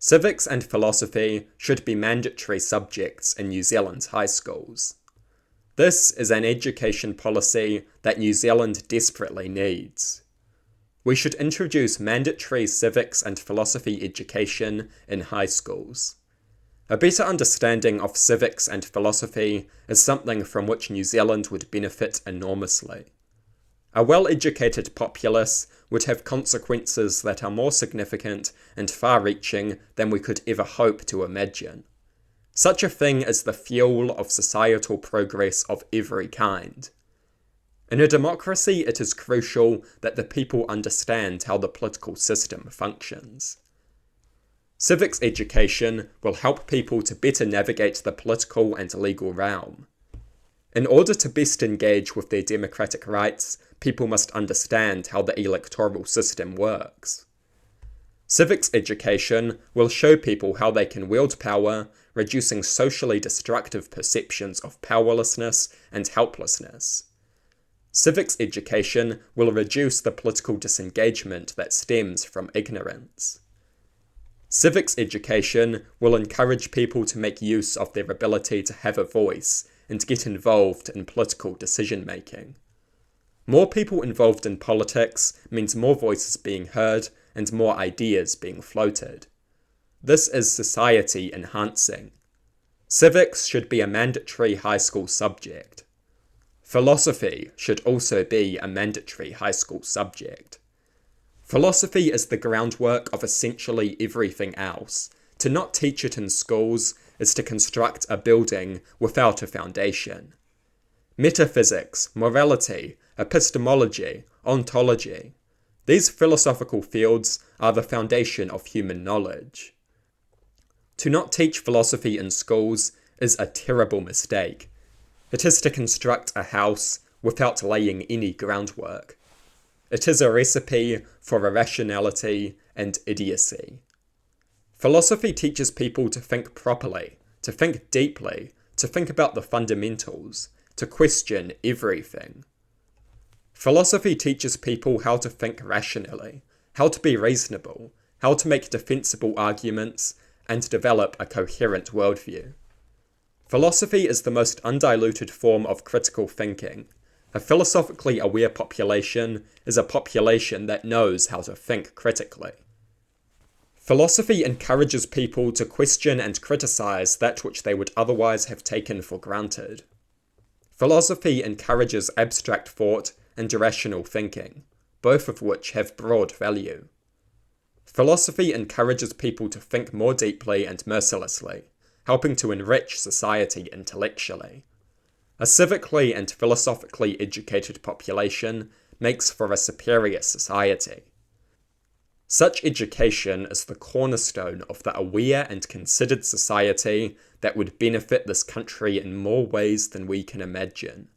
Civics and philosophy should be mandatory subjects in New Zealand's high schools. This is an education policy that New Zealand desperately needs. We should introduce mandatory civics and philosophy education in high schools. A better understanding of civics and philosophy is something from which New Zealand would benefit enormously. A well-educated populace would have consequences that are more significant and far-reaching than we could ever hope to imagine. Such a thing is the fuel of societal progress of every kind. In a democracy, it is crucial that the people understand how the political system functions. Civics education will help people to better navigate the political and legal realm. In order to best engage with their democratic rights, people must understand how the electoral system works. Civics education will show people how they can wield power, reducing socially destructive perceptions of powerlessness and helplessness. Civics education will reduce the political disengagement that stems from ignorance. Civics education will encourage people to make use of their ability to have a voice and get involved in political decision-making. More people involved in politics means more voices being heard and more ideas being floated. This is society enhancing. Civics should be a mandatory high school subject. Philosophy should also be a mandatory high school subject. Philosophy is the groundwork of essentially everything else. To not teach it in schools is to construct a building without a foundation. Metaphysics, morality, epistemology, ontology. These philosophical fields are the foundation of human knowledge. To not teach philosophy in schools is a terrible mistake. It is to construct a house without laying any groundwork. It is a recipe for irrationality and idiocy. Philosophy teaches people to think properly, to think deeply, to think about the fundamentals, to question everything. Philosophy teaches people how to think rationally, how to be reasonable, how to make defensible arguments, and develop a coherent worldview. Philosophy is the most undiluted form of critical thinking. A philosophically aware population is a population that knows how to think critically. Philosophy encourages people to question and criticize that which they would otherwise have taken for granted. Philosophy encourages abstract thought and irrational thinking, both of which have broad value. Philosophy encourages people to think more deeply and mercilessly, helping to enrich society intellectually. A civically and philosophically educated population makes for a superior society. Such education is the cornerstone of the aware and considered society that would benefit this country in more ways than we can imagine.